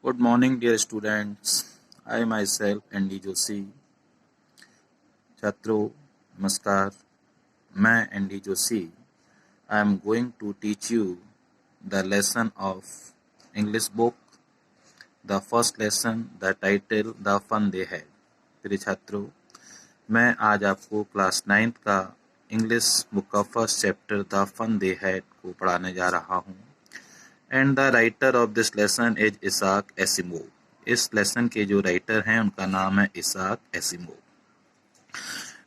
Good morning, dear students. I myself, Andy Joshi. छात्रों नमस्कार, मैं Andy Joshi. I am going to teach you the lesson of English book. The first lesson, the title, the fun they had. प्रिय छात्रों, मैं आज आपको class 9th का English book का first chapter the fun they had को पढ़ाने जा रहा हूँ. And the writer of this lesson is Isaac Asimov. इस लेसन के जो राइटर हैं उनका नाम है Isaac Asimov.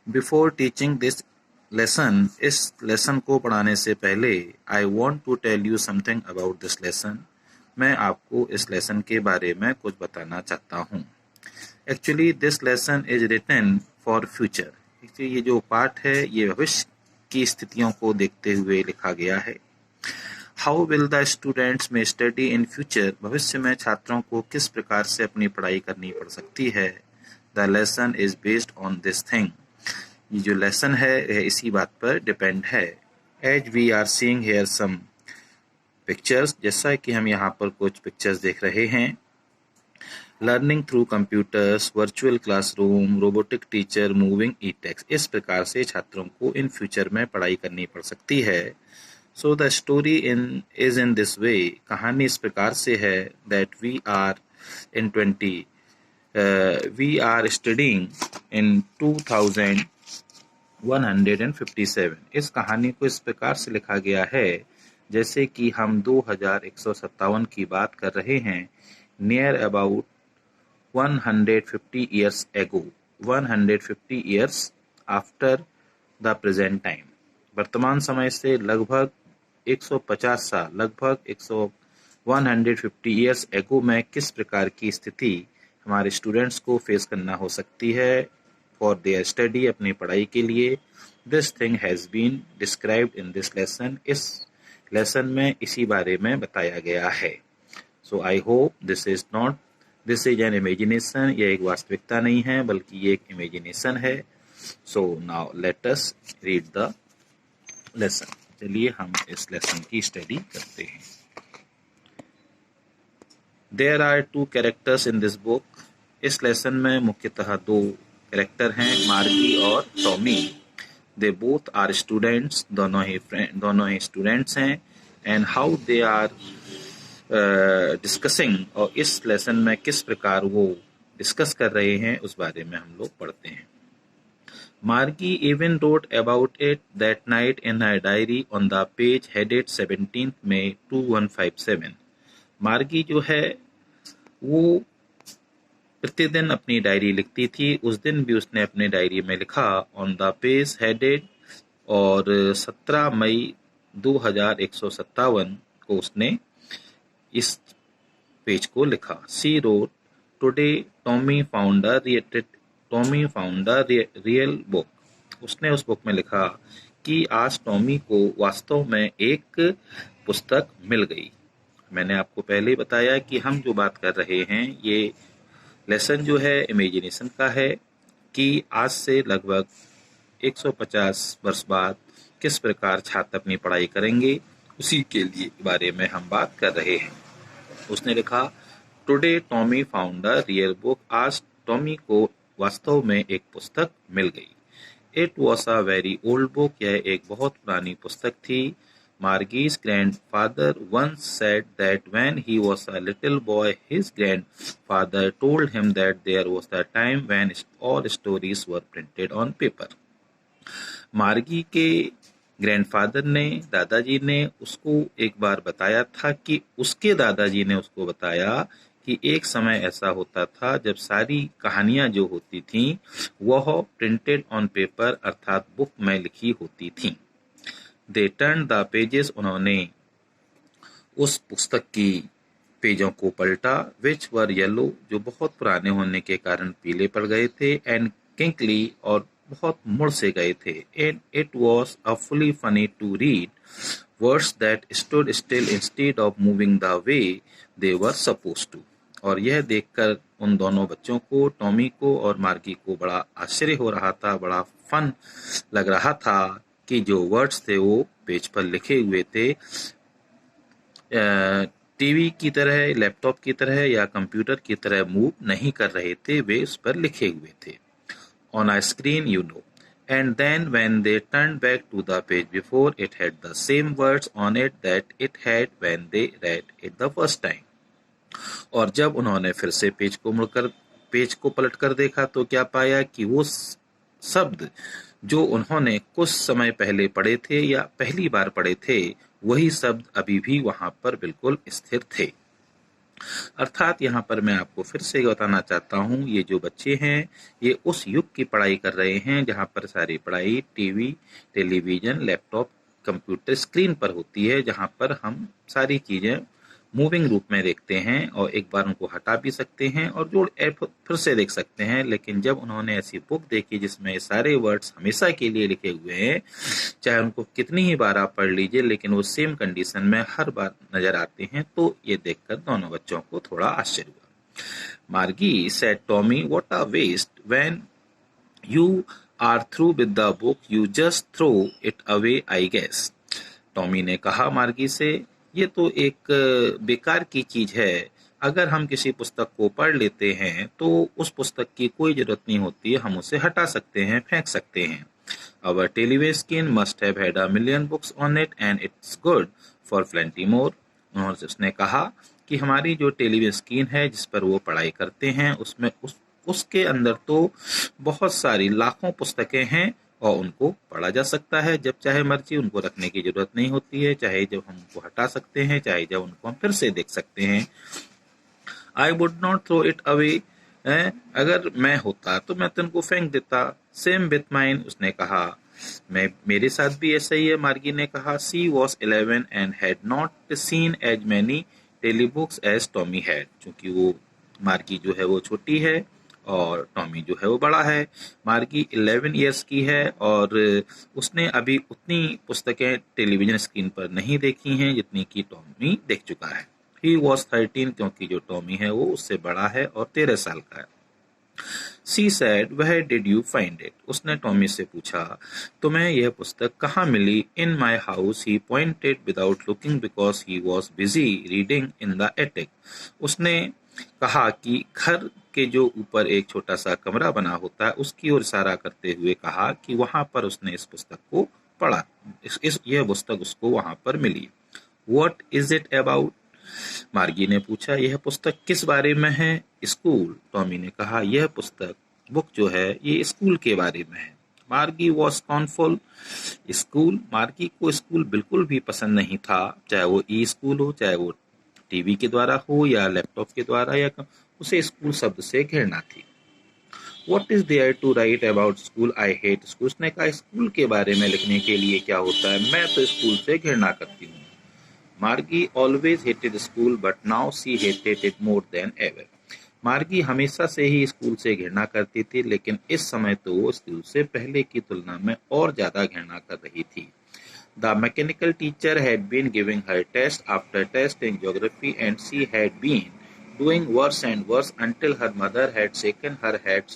Before teaching this lesson, इस लेसन को पढ़ाने से पहले I want to tell you something about this lesson. मैं आपको इस लेसन के बारे में कुछ बताना चाहता हूँ. Actually this lesson is written for future. ये जो पाठ है ये भविष्य की स्थितियों को देखते हुए लिखा गया है. हाउ विल द स्टूडेंट्स में स्टडी इन फ्यूचर. भविष्य में छात्रों को किस प्रकार से अपनी पढ़ाई करनी पड़ सकती है. The lesson is based on this thing. ये जो लेसन है यह इसी बात पर डिपेंड है. As we are seeing here some pictures, जैसा कि हम यहाँ पर कुछ पिक्चर्स देख रहे हैं. Learning through computers, virtual classroom, robotic teacher, moving e text. इस प्रकार से छात्रों को इन फ्यूचर में पढ़ाई करनी पड़ सकती है. So the story is in this way. कहानी इस प्रकार से है that we are studying in 2157. इस कहानी को इस प्रकार से लिखा गया है जैसे कि हम 2157 की बात कर रहे हैं. Near about 150 years ago, 150 years after the present time. वर्तमान समय से लगभग 150 साल, लगभग 150 years ago में किस प्रकार की स्थिति हमारे स्टूडेंट्स को फेस करना हो सकती है फॉर देयर स्टडी, अपनी पढ़ाई के लिए. This thing has been described in this lesson. इस लेसन में इसी बारे में बताया गया है. So I hope this is an imagination. यह एक वास्तविकता नहीं है बल्कि ये एक इमेजिनेशन है. So now let us read the lesson. चलिए हम इस लेसन की स्टडी करते हैं. There are 2 characters in this book. इस लेसन में मुख्यतः 2 कैरेक्टर हैं, मार्गी और Tommy. They both are students. दोनों ही स्टूडेंट्स हैं. And how they are discussing, और इस लेसन में किस प्रकार वो डिस्कस कर रहे हैं उस बारे में हम लोग पढ़ते हैं. मार्गी even wrote about it that night in her diary on the page headed 17th May 2157. मार्गी जो है वो प्रतिदिन अपनी डायरी लिखती थी. उस दिन भी उसने अपने डायरी में लिखा ऑन द पेज हेडेड, और 17 मई 2157 को उसने इस पेज को लिखा. She wrote today Tommy found the real book. उसने उस बुक में लिखा कि आज टॉमी को वास्तव में एक पुस्तक मिल गई. मैंने आपको पहले ही बताया कि हम जो बात कर रहे हैं ये लेसन जो है इमेजिनेशन का है कि आज से लगभग 150 वर्ष बाद किस प्रकार छात्र अपनी पढ़ाई करेंगे, उसी के लिए बारे में हम बात कर रहे हैं. उसने लिखा today Tommy found the real book. आज टॉमी को वास्तव में एक पुस्तक मिल गई. It was a very old book. यह एक बहुत पुरानी पुस्तक थी. Margie's grandfather once said that when he was a little boy, his grandfather told him that there was a time when all stories were printed on paper. मार्गी के grandfather ने, दादाजी ने उसको एक बार बताया था कि उसके दादाजी ने उसको बताया कि एक समय ऐसा होता था जब सारी कहानियां जो होती थीं वह प्रिंटेड ऑन पेपर अर्थात बुक में लिखी होती थीं. They turn the pages. उन्होंने उस पुस्तक की पेजों को पलटा. विच वर येलो, जो बहुत पुराने होने के कारण पीले पड़ गए थे. एंड किंकली, और बहुत मुड़ से गए थे. And it was a fully funny to read words that stood still instead of moving the way they were suppose to. और यह देखकर उन दोनों बच्चों को, टॉमी को और मार्गी को, बड़ा आश्चर्य हो रहा था, बड़ा फन लग रहा था कि जो वर्ड्स थे वो पेज पर लिखे हुए थे टीवी की तरह, लैपटॉप की तरह या कंप्यूटर की तरह मूव नहीं कर रहे थे, वे उस पर लिखे हुए थे। On a screen, you know. And then when they turned back to the page before, it had the same words on it that it had when they read it the first time. और जब उन्होंने फिर से page को पलट कर देखा तो क्या पाया कि वो शब्द जो उन्होंने कुछ समय पहले पढ़े थे या पहली बार पढ़े थे, वही शब्द अभी भी वहां पर बिल्कुल स्थिर थे। अर्थात यहाँ पर मैं आपको फिर से बताना चाहता हूँ, ये जो बच्चे हैं ये उस युग की पढ़ाई कर रहे हैं जहाँ पर सारी पढ़ाई TV, television, laptop, computer screen पर होती है, जहाँ पर हम सारी चीज़ें मूविंग रूप में देखते हैं और एक बार उनको हटा भी सकते हैं और जोड़ फिर से देख सकते हैं। लेकिन जब उन्होंने ऐसी बुक देखी जिसमें सारे वर्ड्स हमेशा के लिए लिखे हुए हैं, चाहे उनको कितनी ही बार आप पढ़ लीजिए लेकिन वो सेम कंडीशन में हर बार नजर आते हैं, तो ये देखकर दोनों बच्चों को थोड़ा आश्चर्य हुआ। Margie said Tommy, what a waste, when you are through with the book you just throw it away I guess. Tommy ने कहा मार्गी से, ये तो एक बेकार की चीज है। अगर हम किसी पुस्तक को पढ़ लेते हैं तो उस पुस्तक की कोई जरूरत नहीं होती है, हम उसे हटा सकते हैं, फेंक सकते हैं। Our television screen must have had a million books on it and it's good for plenty more. उसने कहा कि हमारी जो टेलीविजन स्क्रीन है जिस पर वो पढ़ाई करते हैं उसमें उसके अंदर तो बहुत सारी लाखों पुस्तकें हैं और उनको पढ़ा जा सकता है जब चाहे मर्जी, उनको रखने की जरूरत नहीं होती है, चाहे जब हम उनको हटा सकते हैं, चाहे जब उनको हम फिर से देख सकते हैं। I would not throw it away, अगर मैं होता तो मैं तुमको फेंक देता। सेम विथ माइन, उसने कहा, मेरे साथ भी ऐसा ही है, मार्गी ने कहा। She was 11 and had not seen as many telebooks as Tommy had. चूंकि वो मार्गी जो है वो छोटी है और टॉमी जो है वो बड़ा है। मार्गी 11 ईयर्स की है और उसने अभी उतनी पुस्तकें टेलीविजन स्क्रीन पर नहीं देखी हैं जितनी कि टॉमी देख चुका है। ही वॉज 13, क्योंकि जो टॉमी है वो उससे बड़ा है और 13 साल का है। She said, where did you find it? उसने टॉमी से पूछा, तुम्हें यह पुस्तक कहाँ मिली? In my house, he pointed without looking because he was busy reading in the attic. उसने कहा कि घर के जो ऊपर एक छोटा सा कमरा बना होता है उसकी ओर इशारा करते हुए कहा कि वहां पर उसने इस पुस्तक को पढ़ा, यह पुस्तक उसको वहां पर मिली। What is it about? मार्गी ने पूछा, यह पुस्तक किस बारे में है? स्कूल, टॉमी ने कहा, यह पुस्तक बुक जो है ये स्कूल के बारे में है। मार्गी वॉज कॉन्फुल। स्कूल, मार्गी को स्कूल बिल्कुल भी पसंद नहीं था, चाहे वो ई स्कूल हो, चाहे वो टीवी के द्वारा हो या लैपटॉप के द्वारा, या उसे स्कूल शब्द से घृणा थी। What is there to write about school? I hate school. उसने कहा, स्कूल के बारे में लिखने के लिए क्या होता है, मैं तो स्कूल से घृणा करती हूँ। मार्गी always hated school, but now she hated it more than ever. मार्गी हमेशा से ही स्कूल से घृणा करती थी, लेकिन इस समय तो वो स्कूल से पहले की तुलना में और ज्यादा घृणा कर रही थी। The mechanical teacher had been giving her test after test in geography, and she had been doing worse and worse until her mother had shaken her head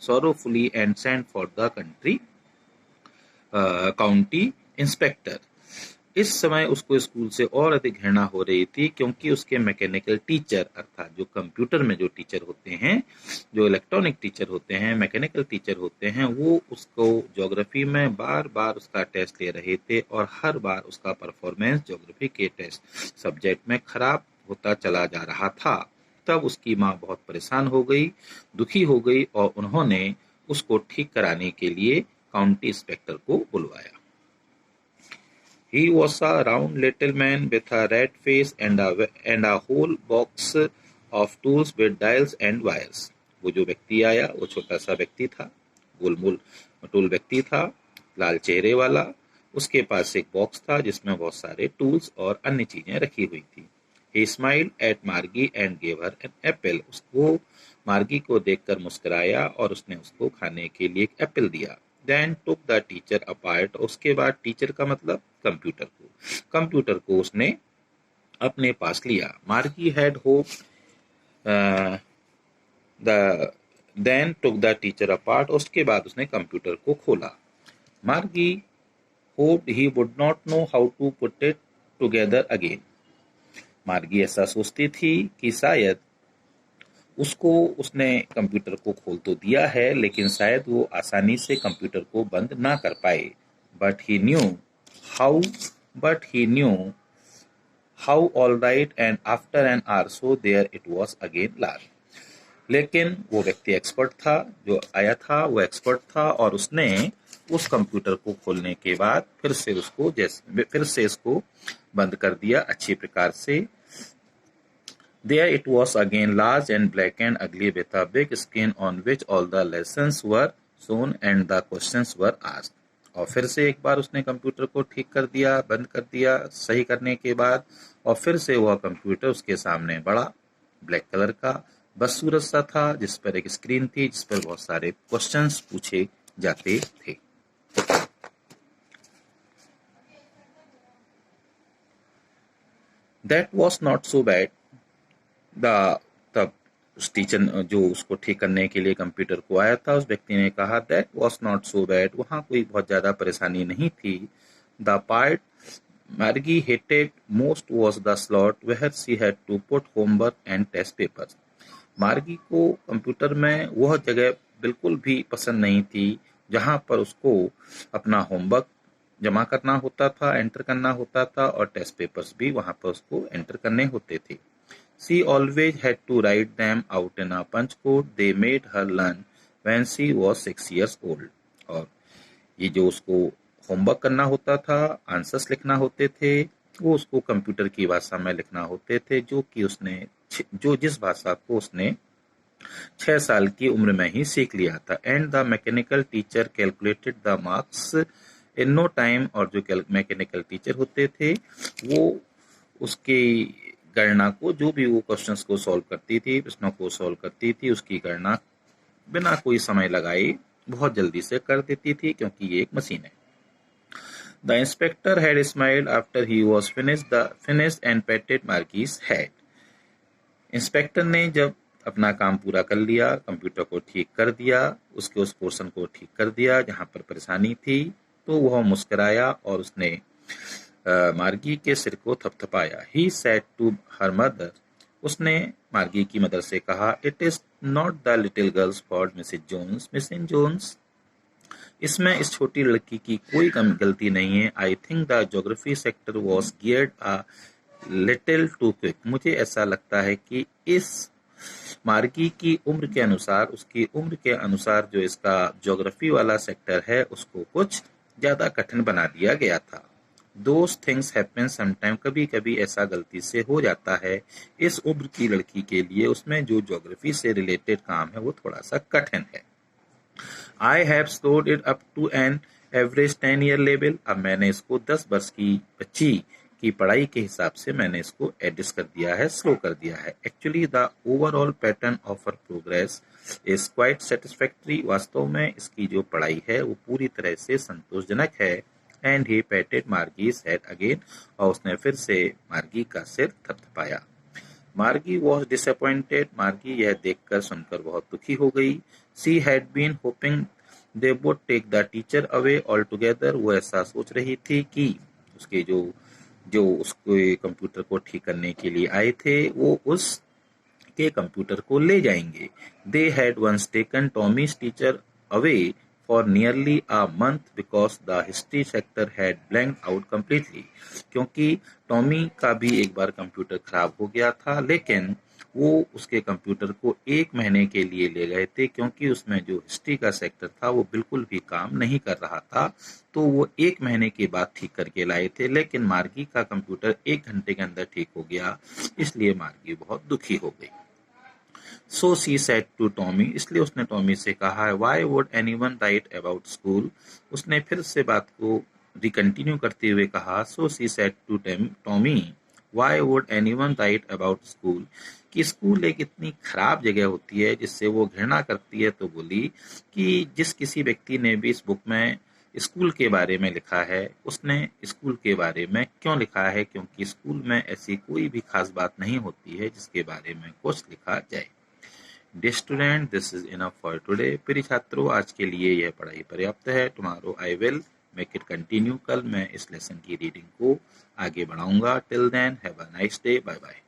sorrowfully and sent for the county inspector. इस समय उसको school से और अधिक घृणा हो रही थी क्योंकि उसके मैकेनिकल टीचर, अर्थात जो कंप्यूटर में जो टीचर होते हैं, जो इलेक्ट्रॉनिक टीचर होते हैं, मैकेनिकल टीचर होते हैं, वो उसको ज्योग्राफी में बार बार उसका टेस्ट ले रहे थे और हर बार उसका परफॉर्मेंस ज्योग्राफी के टेस्ट सब्जेक्ट में खराब होता चला जा रहा था। तब उसकी माँ बहुत परेशान हो गई, दुखी हो गई और उन्होंने उसको ठीक कराने के लिए काउंटी इंस्पेक्टर को बुलवाया। He was a round little man with a red face and a whole box of tools with dials and wires. वो जो व्यक्ति आया वो छोटा सा व्यक्ति था, गोलमोल मटोल व्यक्ति था, लाल चेहरे वाला। उसके पास एक बॉक्स था जिसमें बहुत सारे टूल्स और अन्य चीजें रखी हुई थी। He smiled at Margie and gave her an apple. उसको मार्गी को देखकर मुस्कुराया और उसने उसको खाने के लिए एक एप्पल दिया। Then took the teacher apart. उसके बाद टीचर का मतलब कंप्यूटर को उसने अपने पास लिया। मार्गी had hoped then took the teacher apart. उसके बाद उसने कंप्यूटर को खोला। मार्गी hoped he would not know how to put it together again. मार्गी ऐसा सोचती थी कि शायद उसने कंप्यूटर को खोल तो दिया है, लेकिन शायद वो आसानी से कंप्यूटर को बंद ना कर पाए। But he knew how but he knew how all right and after an hour so there it was again large. लेकिन वो व्यक्ति एक्सपर्ट था, जो आया था वो एक्सपर्ट था, और उसने उस कंप्यूटर को खोलने के बाद फिर से इसको बंद कर दिया अच्छी प्रकार से। There it was again, large and black and ugly, with a big screen on which all the lessons were shown and the questions were asked. और फिर से एक बार उसने कंप्यूटर को ठीक कर दिया, बंद कर दिया सही करने के बाद, और फिर से वह कंप्यूटर उसके सामने बड़ा, ब्लैक कलर का बदसूरत सा था, जिस पर एक स्क्रीन थी जिस पर बहुत सारे क्वेश्चंस पूछे जाते थे। That was not so bad. तब उस टीचर जो उसको ठीक करने के लिए कंप्यूटर को आया था, उस व्यक्ति ने कहा that was not so bad, वहाँ कोई बहुत ज़्यादा परेशानी नहीं थी। The part Margie hated most was the slot where she had to put homework and test papers. Margie को कंप्यूटर में वह जगह बिल्कुल भी पसंद नहीं थी जहाँ पर उसको अपना होमवर्क जमा करना होता था, एंटर करना होता था, और टेस्ट पेपर्स भी वहाँ पर उसको एंटर करने होते थे। She always had to write them out in a punch code they made her learn when she was 6 years old. और ये जो उसको होमवर्क करना होता था, आंसर्स लिखना होते थे, वो उसको कंप्यूटर की भाषा में लिखना होते थे, जो जिस भाषा को उसने 6 साल की उम्र में ही सीख लिया था। And the mechanical teacher calculated the marks in no time. और जो मैकेनिकल टीचर होते थे वो उसकी गणना को, जो भी वो क्वेश्चंस को सॉल्व करती थी, प्रश्नों को सॉल्व करती थी, उसकी गणना बिना कोई समय लगाए बहुत जल्दी से कर देती थी, क्योंकि ये एक मशीन है। The inspector had smiled after he was finished and patted Margie's head. Inspector ने जब अपना काम पूरा कर लिया, कंप्यूटर को ठीक कर दिया, उसके उस पोर्शन को ठीक कर दिया जहां पर परेशानी थी, तो वह मुस्कुराया और उसने मार्गी के सिर को थपथपाया। He said to her mother, उसने मार्गी की मदर से कहा, it is not the little girl's fault Mrs Jones. Mrs Jones, इसमें इस छोटी लड़की की कोई गलती नहीं है। I think the geography sector was geared a little too quick. मुझे ऐसा लगता है कि इस मार्गी की उम्र के अनुसार, उसकी उम्र के अनुसार जो इसका ज्योग्राफी वाला सेक्टर है उसको कुछ ज्यादा कठिन बना दिया गया था। Those things happen sometime, कभी कभी ऐसा गलती से हो जाता है। इस उम्र की लड़की के लिए उसमें जो ज्योग्राफी से रिलेटेड काम है वो थोड़ा सा कठिन है। I have slowed it up to an average 10-year level। अब मैंने इसको 10 वर्ष की बच्ची की पढ़ाई के हिसाब से मैंने इसको एडजस्ट कर दिया है, स्लो कर दिया है। Actually the overall pattern of her progress is quite satisfactory. वास्तव में इसकी जो पढ़ाई है वो पूरी तरह से संतोषजनक है। And he patted Margie's head again, और उसने फिर से मार्गी का सिर थपथपाया। मार्गी वॉज डिसअपॉइंटेड। मार्गी यह देखकर सुनकर बहुत दुखी हो गई। She had been hoping they would take the teacher away all together. वो ऐसा सोच रही थी कि उसके जो उसके कंप्यूटर को ठीक करने के लिए आए थे वो उसके कंप्यूटर को ले जाएंगे। They had once taken Tommy's teacher away for nearly a month because the history sector had blanked out completely। क्योंकि टॉमी का भी एक बार कंप्यूटर खराब हो गया था, लेकिन वो उसके कंप्यूटर को 1 महीने के लिए ले गए थे, क्योंकि उसमें जो हिस्ट्री का सेक्टर था वो बिल्कुल भी काम नहीं कर रहा था, तो वो 1 महीने के बाद ठीक करके लाए थे। लेकिन मार्गी का कंप्यूटर 1 घंटे के अंदर ठीक हो गया, इसलिए मार्गी बहुत दुखी हो गई। So she said to Tommy, इसलिए उसने टॉमी से कहा, why would anyone write about school। उसने फिर से बात को रिकंटिन्यू करते हुए कहा, so she said to Tommy, why would anyone write about school। कि स्कूल एक इतनी खराब जगह होती है जिससे वो घृणा करती है। तो बोली कि जिस किसी व्यक्ति ने भी इस बुक में स्कूल के बारे में लिखा है, उसने स्कूल के बारे में क्यों लिखा है, क्योंकि स्कूल में ऐसी कोई भी खास बात नहीं होती है जिसके बारे में कुछ लिखा जाए। Dear student, this is enough for today। प्रिय छात्रों, आज के लिए यह पढ़ाई पर्याप्त है। Tomorrow I will make it continue. कल मैं इस लेसन की रीडिंग को आगे बढ़ाऊंगा। Till then have a nice day, bye bye.